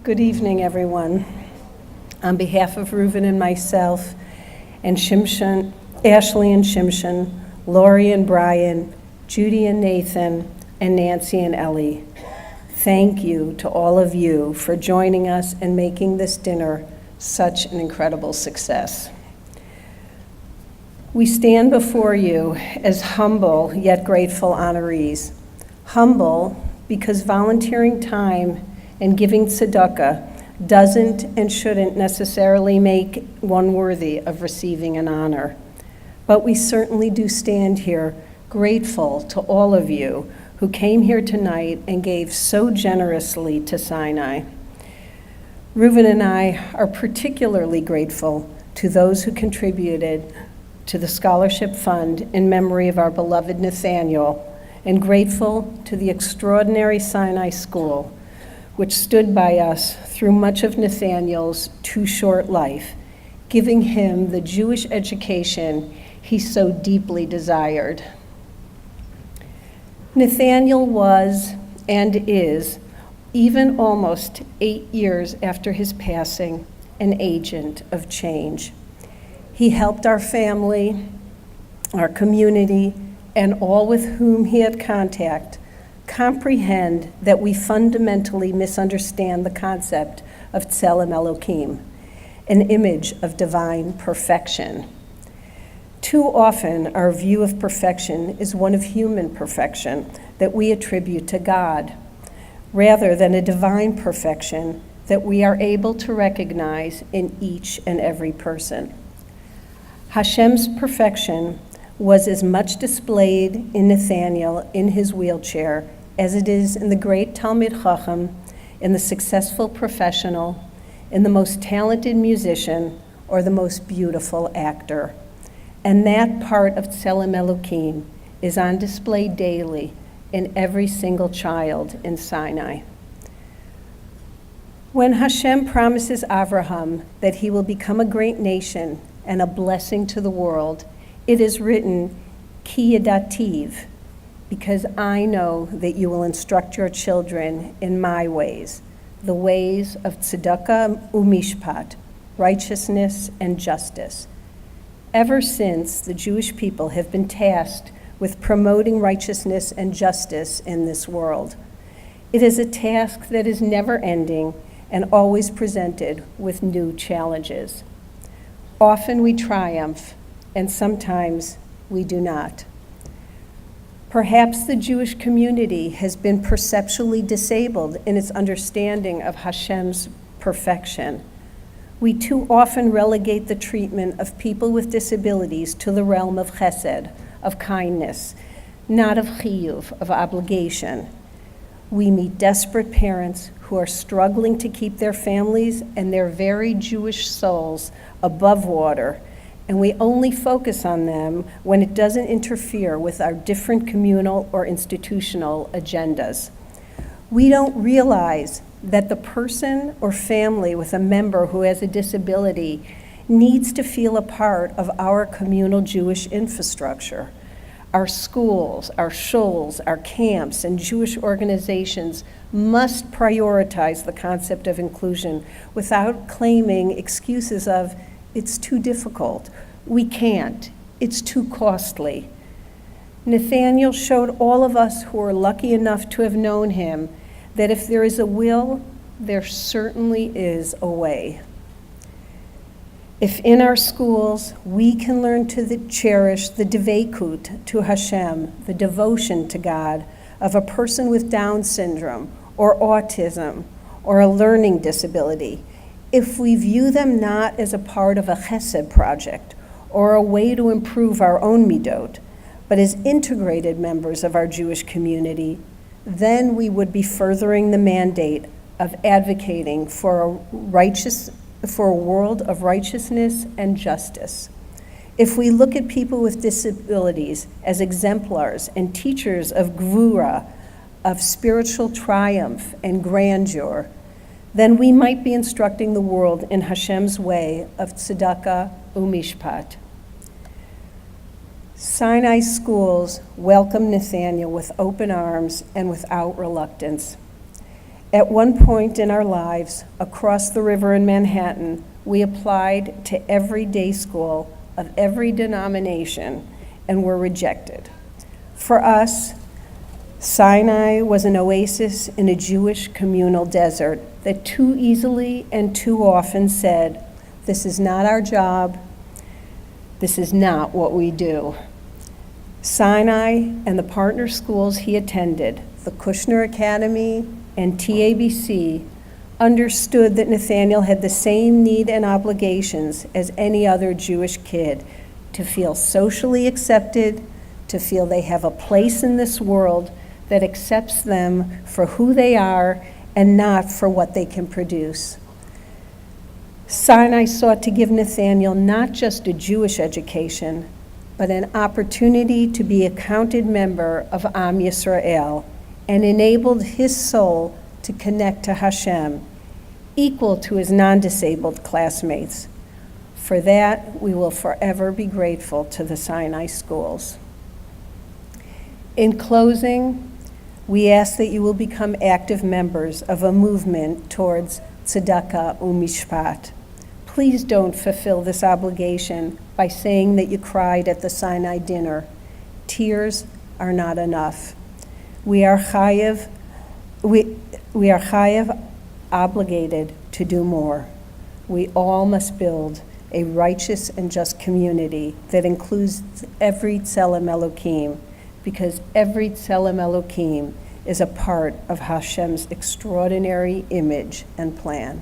Good evening, everyone. On behalf of Reuven and myself, and Shimshon, Ashley and Shimshon, Lori and Brian, Judy and Nathan, and Nancy and Ellie, thank you to all of you for joining us and making this dinner such an incredible success. We stand before you as humble yet grateful honorees. Humble because volunteering time and giving tzedakah doesn't and shouldn't necessarily make one worthy of receiving an honor. But we certainly do stand here grateful to all of you who came here tonight and gave so generously to SINAI. Reuven and I are particularly grateful to those who contributed to the scholarship fund in memory of our beloved Nathaniel, and grateful to the extraordinary SINAI school, which stood by us through much of Nathaniel's too short life, giving him the Jewish education he so deeply desired. Nathaniel was and is, even almost 8 years after his passing, an agent of change. He helped our family, our community, and all with whom he had contact comprehend that we fundamentally misunderstand the concept of Tselem Elokim, an image of divine perfection. Too often, our view of perfection is one of human perfection that we attribute to God, rather than a divine perfection that we are able to recognize in each and every person. Hashem's perfection was as much displayed in Nathaniel in his wheelchair as it is in the great Talmid Chacham, in the successful professional, in the most talented musician, or the most beautiful actor. And that part of Tselem Elokim is on display daily in every single child in SINAI. When Hashem promises Avraham that he will become a great nation and a blessing to the world, it is written, chiyyuv, because I know that you will instruct your children in my ways, the ways of tzedakah umishpat, righteousness and justice. Ever since the Jewish people have been tasked with promoting righteousness and justice in this world, it is a task that is never ending and always presented with new challenges. Often we triumph, and sometimes we do not. Perhaps the Jewish community has been perceptually disabled in its understanding of Hashem's perfection. We too often relegate the treatment of people with disabilities to the realm of chesed, of kindness, not of chiyyuv, of obligation. We meet desperate parents who are struggling to keep their families and their very Jewish souls above water, and we only focus on them when it doesn't interfere with our different communal or institutional agendas. We don't realize that the person or family with a member who has a disability needs to feel a part of our communal Jewish infrastructure. Our schools, our shuls, our camps, and Jewish organizations must prioritize the concept of inclusion without claiming excuses of, it's too difficult, we can't, it's too costly. Nathaniel showed all of us who are lucky enough to have known him that if there is a will, there certainly is a way. If in our schools we can learn to cherish the devekut to Hashem, the devotion to God of a person with Down syndrome or autism or a learning disability, if we view them not as a part of a chesed project or a way to improve our own middot, but as integrated members of our Jewish community, then we would be furthering the mandate of advocating for a world of righteousness and justice. If we look at people with disabilities as exemplars and teachers of gvura, of spiritual triumph and grandeur, then we might be instructing the world in Hashem's way of tzedakah umishpat. SINAI schools welcome Nathaniel with open arms and without reluctance. At one point in our lives, across the river in Manhattan, we applied to every day school of every denomination and were rejected. For us, SINAI was an oasis in a Jewish communal desert that too easily and too often said, "This is not our job, this is not what we do." SINAI and the partner schools he attended, the Kushner Academy and TABC, understood that Nathaniel had the same need and obligations as any other Jewish kid to feel socially accepted, to feel they have a place in this world that accepts them for who they are and not for what they can produce. SINAI sought to give Nathaniel not just a Jewish education, but an opportunity to be a counted member of Am Yisrael, and enabled his soul to connect to Hashem, equal to his non-disabled classmates. For that, we will forever be grateful to the SINAI schools. In closing, we ask that you will become active members of a movement towards tzedakah u'mishpat. Please don't fulfill this obligation by saying that you cried at the SINAI dinner. Tears are not enough. We are chayiv obligated to do more. We all must build a righteous and just community that includes every tzelem Elokim, because every tzelem Elokim is a part of Hashem's extraordinary image and plan.